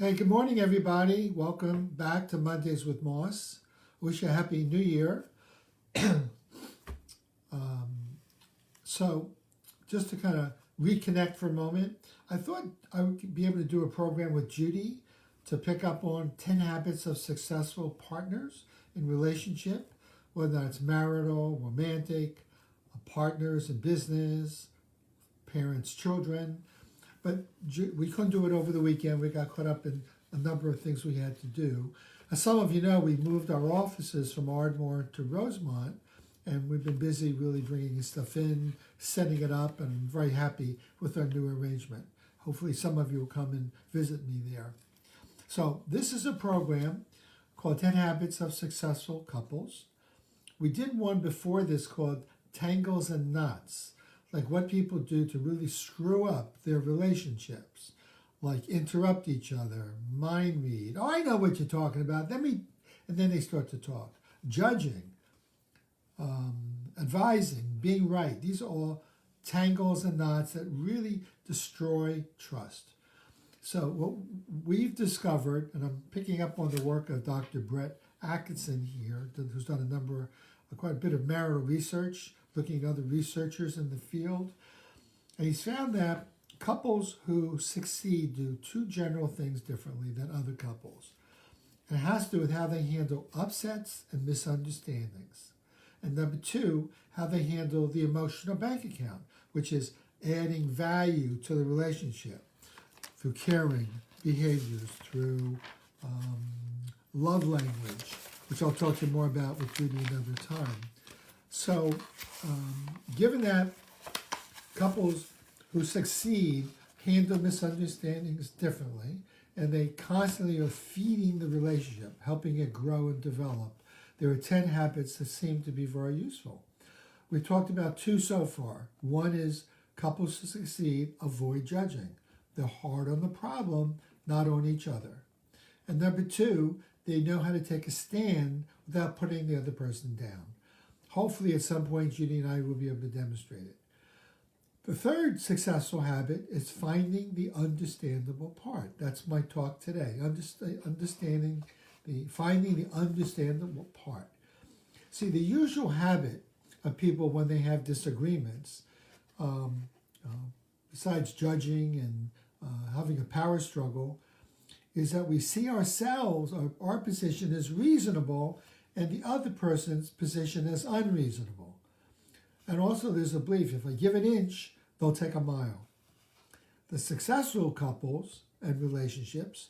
Hey, good morning, everybody. Welcome back to Mondays with Moss. Wish you a happy new year. So, just to kind of reconnect for a moment, I thought I would be able to do a program with Judy to pick up on 10 habits of successful partners in relationship, whether that's marital, romantic, partners in business, parents, children. But we couldn't do it over the weekend. We got caught up in a number of things we had to do. As some of you know, we moved our offices from Ardmore to Rosemont, and we've been busy really bringing stuff in, setting it up, and I'm very happy with our new arrangement. Hopefully some of you will come and visit me there. So this is a program called 10 Habits of Successful Couples. We did one before this called Tangles and Knots, like what people do to really screw up their relationships, like interrupt each other, mind read. Oh, I know what you're talking about. And then they start to talk. Judging, advising, being right. These are all tangles and knots that really destroy trust. So what we've discovered, and I'm picking up on the work of Dr. Brett Atkinson here, who's done quite a bit of marital research, looking at other researchers in the field. And he's found that couples who succeed do two general things differently than other couples. And it has to do with how they handle upsets and misunderstandings. And number two, how they handle the emotional bank account, which is adding value to the relationship through caring behaviors, through love language, which I'll talk to you more about with Judy another time. So, given that couples who succeed handle misunderstandings differently, and they constantly are feeding the relationship, helping it grow and develop, there are 10 habits that seem to be very useful. We've talked about two so far. One is couples who succeed avoid judging. They're hard on the problem, not on each other. And number two, they know how to take a stand without putting the other person down. Hopefully at some point Judy and I will be able to demonstrate it. The third successful habit is finding the understandable part. That's my talk today, finding the understandable part. See, the usual habit of people when they have disagreements, besides judging and having a power struggle, is that we see ourselves, our position as reasonable, and the other person's position as unreasonable. And also there's a belief, if I give an inch, they'll take a mile. The successful couples and relationships,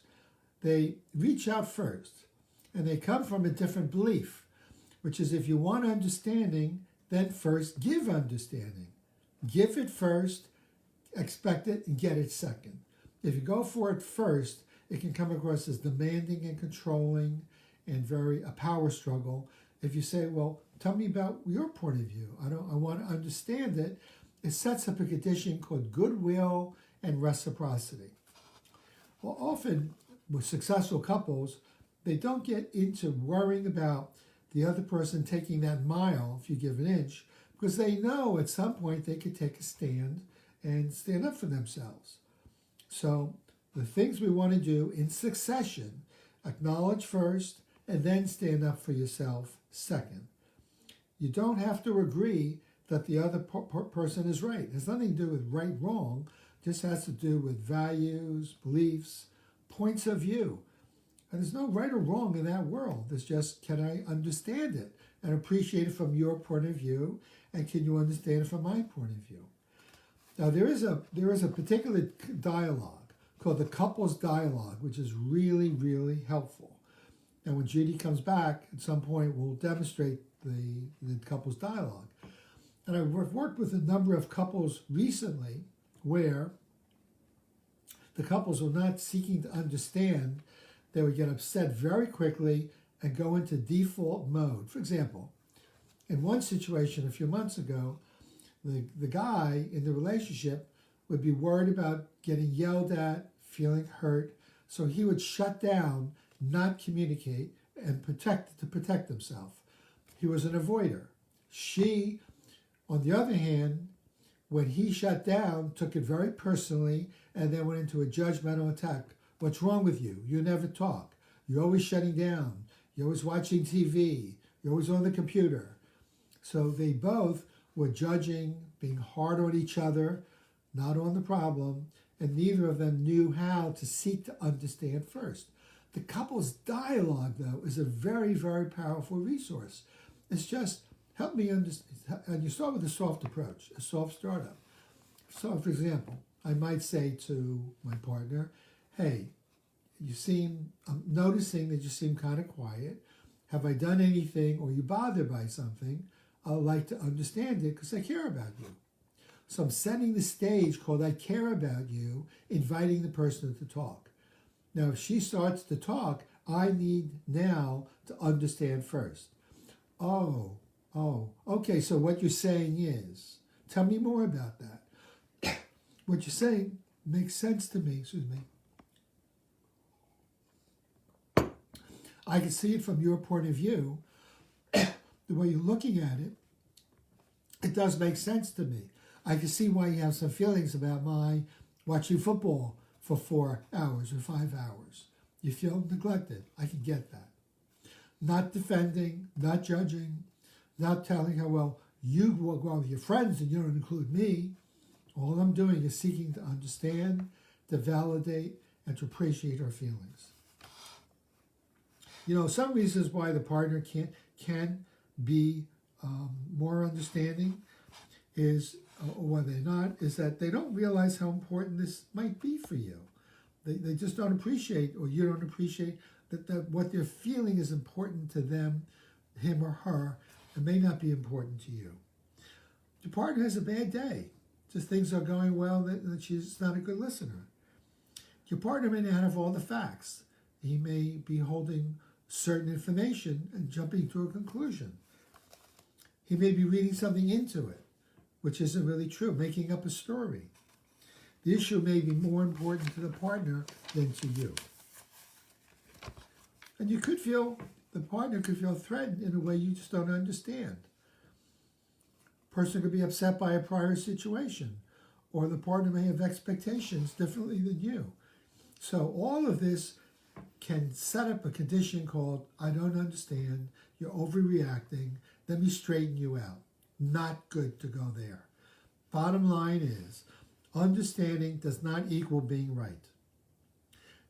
they reach out first, and they come from a different belief, which is if you want understanding, then first give understanding. Give it first, expect it, and get it second. If you go for it first, it can come across as demanding and controlling and a power struggle. If you say, well, tell me about your point of view. I want to understand it. It sets up a condition called goodwill and reciprocity. Well, often with successful couples, they don't get into worrying about the other person taking that mile if you give an inch, because they know at some point they could take a stand and stand up for themselves. So the things we want to do in succession, acknowledge first, and then stand up for yourself second. You don't have to agree that the other person is right. It has nothing to do with right, wrong. It just has to do with values, beliefs, points of view. And there's no right or wrong in that world. There's just, can I understand it and appreciate it from your point of view, and can you understand it from my point of view? Now there is a particular dialogue called the couples dialogue, which is really, really helpful. And when Judy comes back, at some point, we'll demonstrate the couples dialogue. And I've worked with a number of couples recently where the couples were not seeking to understand. They would get upset very quickly and go into default mode. For example, in one situation a few months ago, the guy in the relationship would be worried about getting yelled at, feeling hurt, so he would shut down, not communicate, and protect himself. He was an avoider. She, on the other hand, when he shut down, took it very personally and then went into a judgmental attack What's wrong with you? You never talk. You're always shutting down. You're always watching TV. You're always on the computer. So they both were judging, being hard on each other, not on the problem, and neither of them knew how to seek to understand first. The couple's dialogue, though, is a very, very powerful resource. It's just, help me understand. And you start with a soft approach, a soft startup. So, for example, I might say to my partner, hey, I'm noticing that you seem kind of quiet. Have I done anything, or you bothered by something? I'd like to understand it because I care about you. So I'm setting the stage called I care about you, inviting the person to talk. Now, if she starts to talk, I need now to understand first. Oh, okay, so what you're saying is, tell me more about that. What you're saying makes sense to me, I can see it from your point of view. The way you're looking at it, it does make sense to me. I can see why you have some feelings about my watching football for 4 hours or 5 hours. You feel neglected. I can get that. Not defending, not judging, not telling how well you will go out with your friends and you don't include me. All I'm doing is seeking to understand, to validate, and to appreciate our feelings. Some reasons why the partner can be more understanding is, or why they're not, is that they don't realize how important this might be for you. They just don't appreciate, or you don't appreciate, that what they're feeling is important to them, him or her, and may not be important to you. Your partner has a bad day. Just things are going well, that she's not a good listener. Your partner may not have all the facts. He may be holding certain information and jumping to a conclusion. He may be reading something into it, which isn't really true, making up a story. The issue may be more important to the partner than to you. And the partner could feel threatened in a way you just don't understand. Person could be upset by a prior situation, or the partner may have expectations differently than you. So all of this can set up a condition called, I don't understand, you're overreacting, let me straighten you out. Not good to go there. Bottom line is, understanding does not equal being right.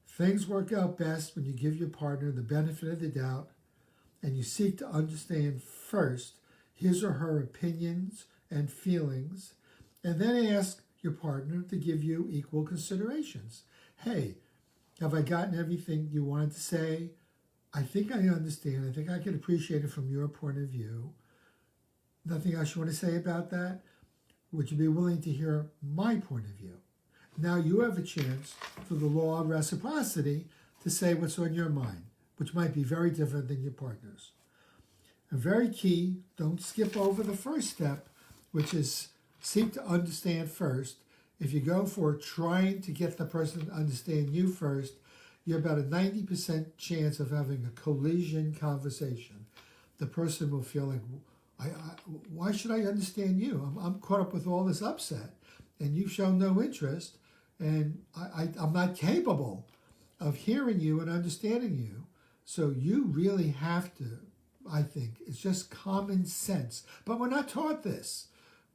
Things work out best when you give your partner the benefit of the doubt and you seek to understand first his or her opinions and feelings, and then ask your partner to give you equal considerations. Hey, have I gotten everything you wanted to say? I think I understand. I think I can appreciate it from your point of view. Nothing else you want to say about that? Would you be willing to hear my point of view? Now you have a chance, through the law of reciprocity, to say what's on your mind, which might be very different than your partner's. And very key, don't skip over the first step, which is seek to understand first. If you go for trying to get the person to understand you first, you're about a 90% chance of having a collision conversation. The person will feel like, why should I understand you? I'm caught up with all this upset, and you've shown no interest, and I'm not capable of hearing you and understanding you. So you really have to, I think, it's just common sense. But we're not taught this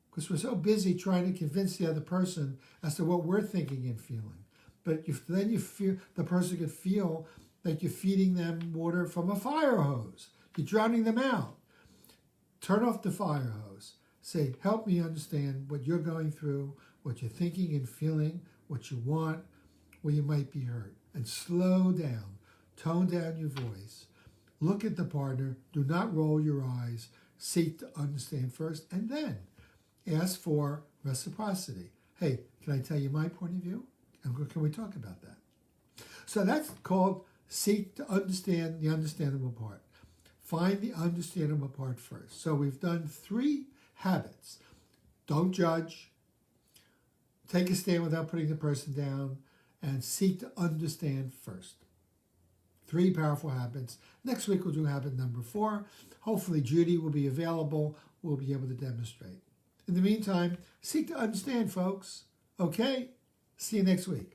because we're so busy trying to convince the other person as to what we're thinking and feeling. But then you feel the person could feel like you're feeding them water from a fire hose. You're drowning them out. Turn off the fire hose. Say, help me understand what you're going through, what you're thinking and feeling, what you want, where you might be hurt. And slow down. Tone down your voice. Look at the partner. Do not roll your eyes. Seek to understand first, and then ask for reciprocity. Hey, can I tell you my point of view? And can we talk about that? So that's called seek to understand the understandable part. Find the understandable part first. So we've done 3 habits. Don't judge. Take a stand without putting the person down. And seek to understand first. 3 powerful habits. Next week we'll do habit number 4. Hopefully Judy will be available. We'll be able to demonstrate. In the meantime, seek to understand, folks. Okay? See you next week.